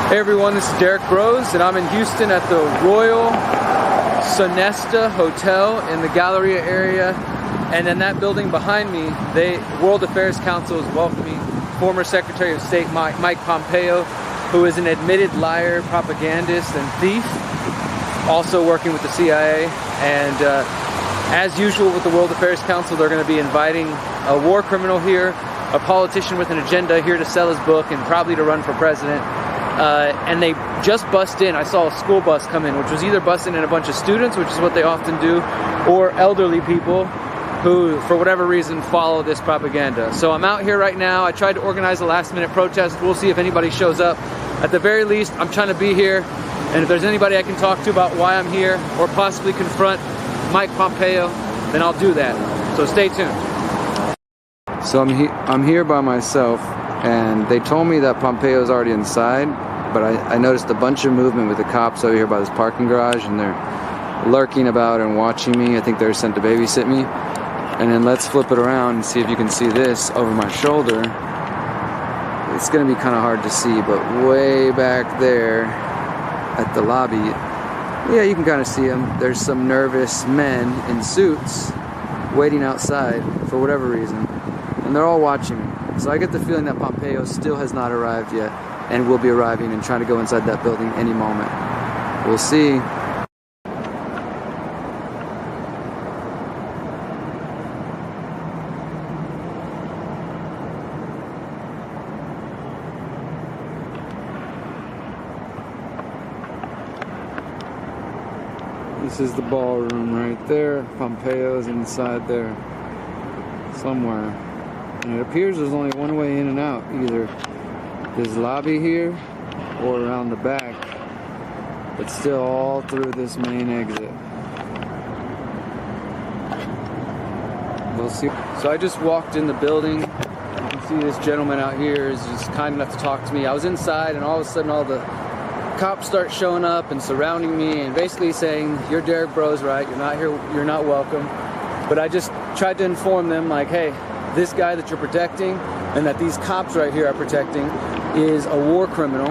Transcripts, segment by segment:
Hey everyone, this is Derrick Broze, and I'm in Houston at the Royal Sonesta Hotel in the Galleria area. And in that building behind me, World Affairs Council is welcoming former Secretary of State Mike Pompeo, who is an admitted liar, propagandist, and thief, also working with the CIA. And as usual with the World Affairs Council, they're going to be inviting a war criminal here, a politician with an agenda here to sell his book and probably to run for president. And they just bust in. I saw a school bus come in, which was either busting in a bunch of students, which is what they often do, or elderly people who, for whatever reason, follow this propaganda. So I'm out here right now. I tried to organize a last-minute protest. We'll see if anybody shows up. At the very least, I'm trying to be here, and if there's anybody I can talk to about why I'm here, or possibly confront Mike Pompeo, then I'll do that. So stay tuned. So I'm here by myself, and they told me that Pompeo's already inside, but I noticed a bunch of movement with the cops over here by this parking garage, and they're lurking about and watching me. I think they're sent to babysit me. And then let's flip it around and see if you can see this over my shoulder. It's gonna be kind of hard to see, but way back there at the lobby, yeah, you can kind of see them. There's some nervous men in suits waiting outside for whatever reason, and they're all watching me. So I get the feeling that Pompeo still has not arrived yet and will be arriving and trying to go inside that building any moment. We'll see. This is the ballroom right there. Pompeo's inside there somewhere. And it appears there's only one way in and out, either this lobby here or around the back, but still all through this main exit. We'll see. So I just walked in the building. You can see this gentleman out here is just kind enough to talk to me. I was inside, and all of a sudden all the cops start showing up and surrounding me and basically saying, "You're Derrick Broze, right? You're not here, you're not welcome." But I just tried to inform them, like, hey, this guy that you're protecting and that these cops right here are protecting is a war criminal.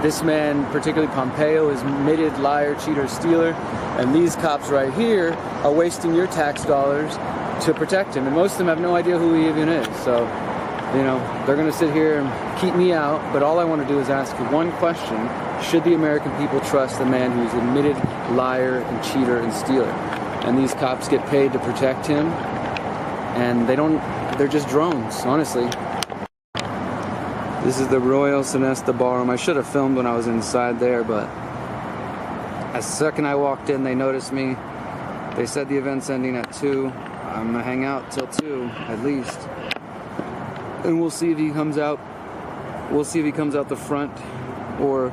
This man, particularly Pompeo, is admitted liar, cheater, stealer, and these cops right here are wasting your tax dollars to protect him. And most of them have no idea who he even is. So, you know, they're gonna sit here and keep me out, but all I want to do is ask you one question. Should the American people trust the man who's admitted liar and cheater and stealer? And these cops get paid to protect him, and they're just drones, honestly. This is the Royal Sonesta Ballroom. I should have filmed when I was inside there, but as the second I walked in, they noticed me. They said the event's ending at 2. I'm gonna hang out till 2, at least. And we'll see if he comes out. We'll see if he comes out the front or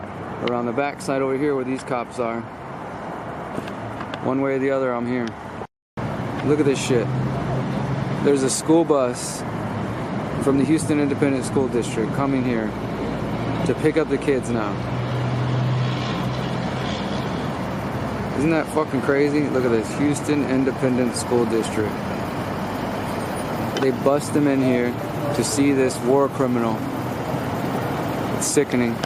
around the back side over here where these cops are. One way or the other, I'm here. Look at this shit. There's a school bus from the Houston Independent School District coming here to pick up the kids now. Isn't that fucking crazy? Look at this, Houston Independent School District. They bust them in here to see this war criminal. It's sickening.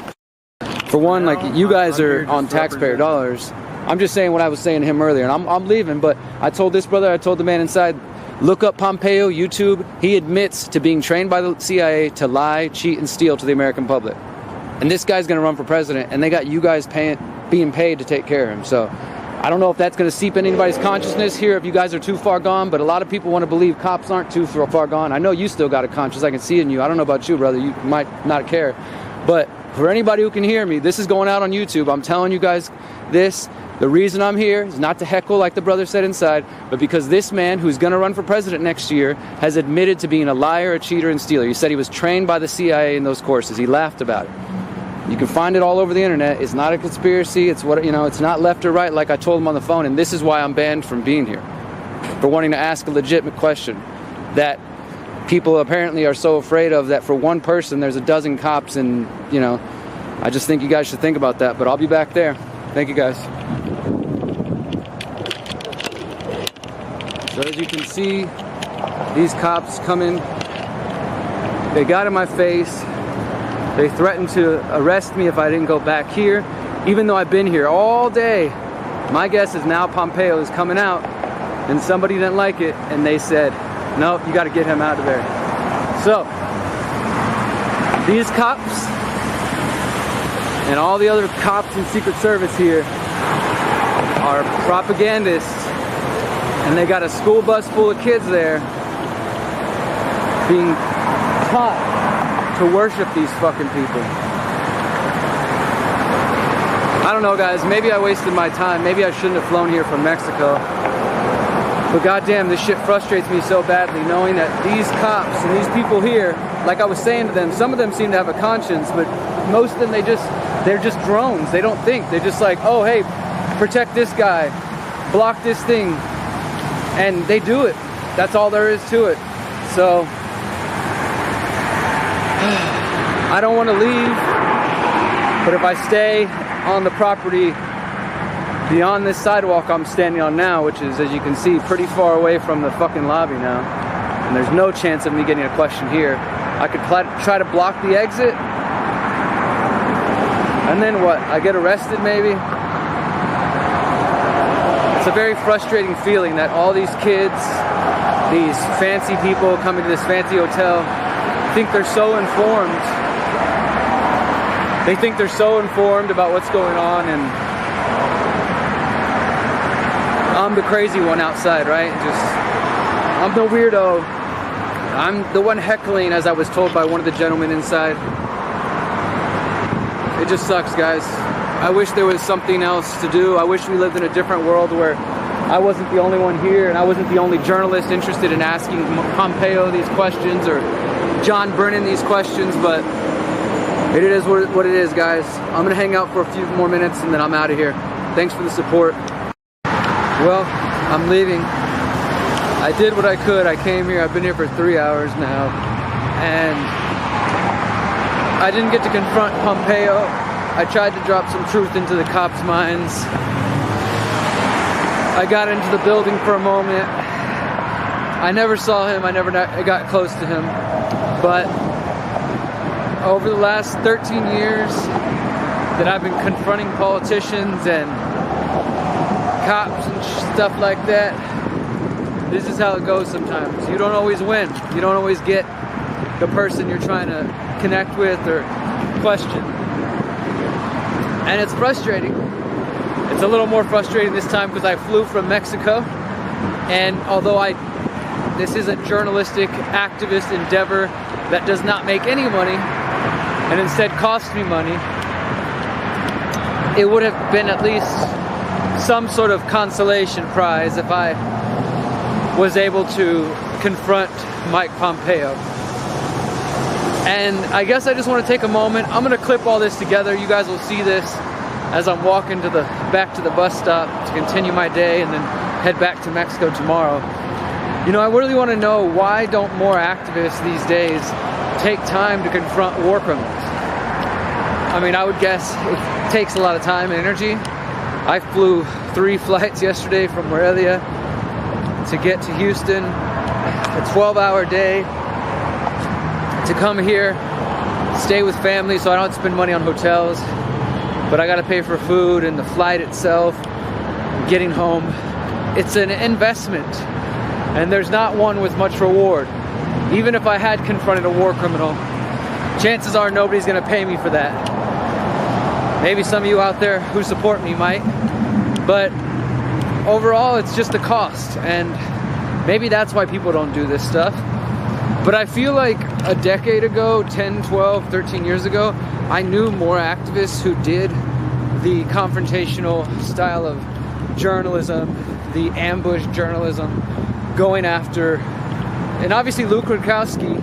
For one, like, you guys are on taxpayer dollars. I'm just saying what I was saying to him earlier, and I'm leaving, but I told this brother, I told the man inside, look up Pompeo, YouTube. He admits to being trained by the CIA to lie, cheat, and steal to the American public. And this guy's gonna run for president, and they got you guys being paid to take care of him. So I don't know if that's gonna seep in anybody's consciousness here, if you guys are too far gone, but a lot of people want to believe cops aren't too far gone. I know you still got a conscience, I can see it in you. I don't know about you, brother, you might not care. But for anybody who can hear me, this is going out on YouTube. I'm telling you guys this. The reason I'm here is not to heckle like the brother said inside, but because this man who's going to run for president next year has admitted to being a liar, a cheater, and stealer. He said he was trained by the CIA in those courses. He laughed about it. You can find it all over the internet. It's not a conspiracy. It's what, you know, it's not left or right like I told him on the phone, and this is why I'm banned from being here. For wanting to ask a legitimate question that people apparently are so afraid of, that for one person there's a dozen cops, and, you know, I just think you guys should think about that. But I'll be back there. Thank you, guys. So as you can see, these cops come in. They got in my face. They threatened to arrest me if I didn't go back here, even though I've been here all day. My guess is now Pompeo is coming out, and somebody didn't like it, and they said, no, you got to get him out of there. So, these cops and all the other cops and Secret Service here are propagandists, and they got a school bus full of kids there being taught to worship these fucking people. I don't know, guys, maybe I wasted my time. Maybe I shouldn't have flown here from Mexico. But goddamn, this shit frustrates me so badly, knowing that these cops and these people here, like I was saying to them, some of them seem to have a conscience, but most of them, they're just drones. They don't think. They're just like, oh, hey, protect this guy, block this thing, and they do it. That's all there is to it. So I don't want to leave, but if I stay on the property beyond this sidewalk I'm standing on now, which is, as you can see, pretty far away from the fucking lobby now, and there's no chance of me getting a question here, I could try to block the exit, and then what? I get arrested maybe? It's a very frustrating feeling that all these kids, these fancy people coming to this fancy hotel, think they're so informed. They think they're so informed about what's going on, and I'm the crazy one outside, right? I'm the weirdo. I'm the one heckling, as I was told by one of the gentlemen inside. It just sucks, guys. I wish there was something else to do. I wish we lived in a different world where I wasn't the only one here and I wasn't the only journalist interested in asking Pompeo these questions or John Brennan these questions, but it is what it is, guys. I'm gonna hang out for a few more minutes and then I'm out of here. Thanks for the support. Well, I'm leaving. I did what I could. I came here. I've been here for 3 hours now, and I didn't get to confront Pompeo. I tried to drop some truth into the cops' minds. I got into the building for a moment. I never saw him. I never got close to him. But over the last 13 years that I've been confronting politicians and cops and stuff like that, this is how it goes sometimes. You don't always win. You don't always get the person you're trying to connect with or question. And it's frustrating. It's a little more frustrating this time because I flew from Mexico, and although this is a journalistic activist endeavor that does not make any money and instead costs me money, it would have been at least some sort of consolation prize if I was able to confront Mike Pompeo. And I guess I just want to take a moment. I'm going to clip all this together. You guys will see this as I'm walking back to the bus stop to continue my day and then head back to Mexico tomorrow. You know, I really want to know, why don't more activists these days take time to confront war criminals? I mean, I would guess it takes a lot of time and energy. I flew 3 flights yesterday from Morelia to get to Houston, a 12-hour day, to come here, stay with family so I don't spend money on hotels, but I gotta pay for food and the flight itself, getting home. It's an investment, and there's not one with much reward. Even if I had confronted a war criminal, chances are nobody's gonna pay me for that. Maybe some of you out there who support me might, but overall it's just a cost, and maybe that's why people don't do this stuff. But I feel like a decade ago, 10, 12, 13 years ago, I knew more activists who did the confrontational style of journalism, the ambush journalism, going after, and obviously Luke Rudkowski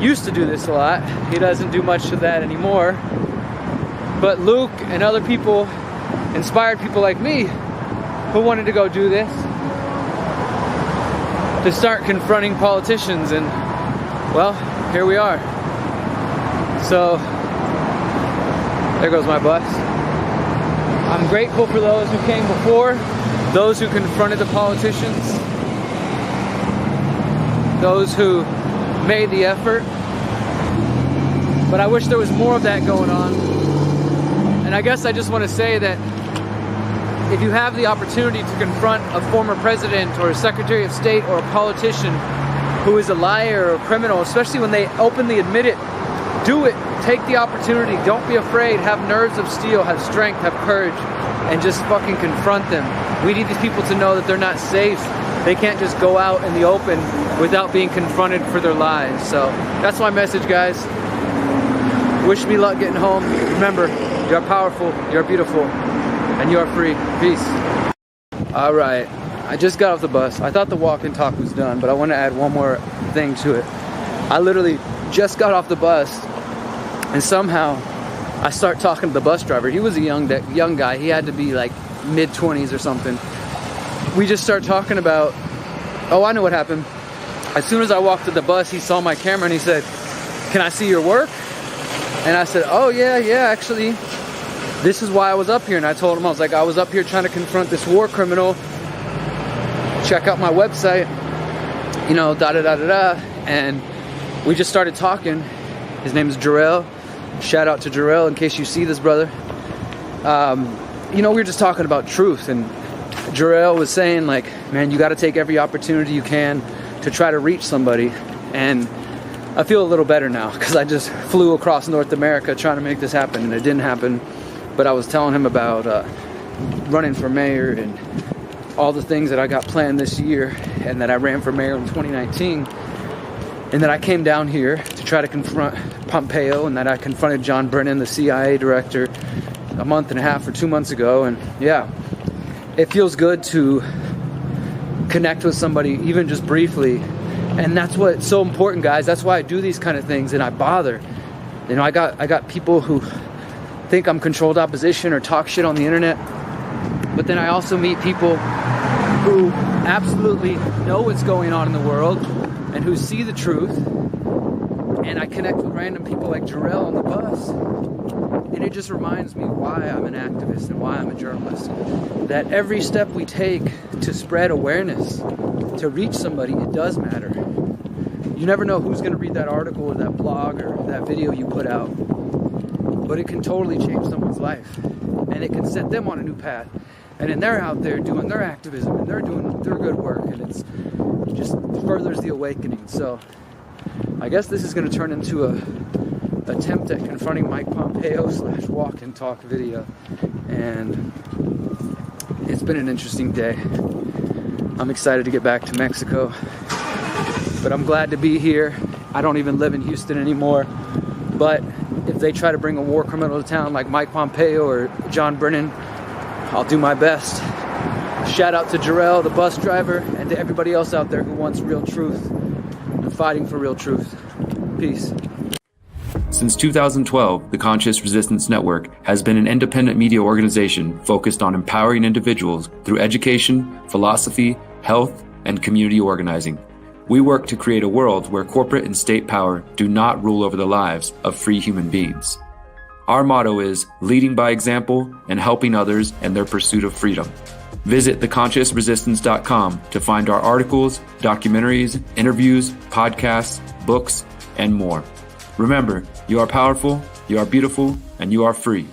used to do this a lot. He doesn't do much of that anymore. But Luke and other people inspired people like me who wanted to go do this, to start confronting politicians, and well, here we are. So there goes my bus. I'm grateful for those who came before, those who confronted the politicians, those who made the effort. But I wish there was more of that going on. And I guess I just want to say that if you have the opportunity to confront a former president or a secretary of state or a politician who is a liar or a criminal, especially when they openly admit it, do it. Take the opportunity. Don't be afraid. Have nerves of steel. Have strength. Have courage. And just fucking confront them. We need these people to know that they're not safe. They can't just go out in the open without being confronted for their lives. So that's my message, guys. Wish me luck getting home. Remember, you're powerful, you're beautiful, and you are free. Peace. All right, I just got off the bus. I thought the walk and talk was done, but I want to add one more thing to it. I literally just got off the bus, and somehow I start talking to the bus driver. He was a young guy. He had to be like mid-20s or something. We just start talking about, oh, I know what happened. As soon as I walked to the bus, he saw my camera and he said, "Can I see your work?" And I said, "Oh, yeah, actually, this is why I was up here." And I told him, I was like, I was up here trying to confront this war criminal. Check out my website, you know, da-da-da-da-da. And we just started talking. His name is Jarrell. Shout out to Jarrell in case you see this, brother. You know, we were just talking about truth. And Jarrell was saying, like, man, you got to take every opportunity you can to try to reach somebody. And I feel a little better now because I just flew across North America trying to make this happen, and it didn't happen. But I was telling him about running for mayor and all the things that I got planned this year, and that I ran for mayor in 2019, and that I came down here to try to confront Pompeo, and that I confronted John Brennan, the CIA director, a month and a half or 2 months ago. And yeah, it feels good to connect with somebody, even just briefly. And that's what's so important, guys. That's why I do these kind of things, and I bother. You know, I got people who think I'm controlled opposition or talk shit on the internet, but then I also meet people who absolutely know what's going on in the world and who see the truth. And I connect with random people like Jarrell on the bus, and it just reminds me why I'm an activist and why I'm a journalist. That every step we take to spread awareness, to reach somebody, it does matter. You never know who's going to read that article or that blog or that video you put out, but it can totally change someone's life, and it can set them on a new path. And then they're out there doing their activism, and they're doing their good work, and it's just furthers the awakening. So I guess this is going to turn into a attempt at confronting Mike Pompeo / walk and talk video, and it's been an interesting day. I'm excited to get back to Mexico, but I'm glad to be here. I don't even live in Houston anymore, but if they try to bring a war criminal to town like Mike Pompeo or John Brennan, I'll do my best. Shout out to Jarrell, the bus driver, and to everybody else out there who wants real truth and fighting for real truth. Peace. Since 2012, the Conscious Resistance Network has been an independent media organization focused on empowering individuals through education, philosophy, health, and community organizing. We work to create a world where corporate and state power do not rule over the lives of free human beings. Our motto is leading by example and helping others in their pursuit of freedom. Visit theconsciousresistance.com to find our articles, documentaries, interviews, podcasts, books, and more. Remember, you are powerful, you are beautiful, and you are free.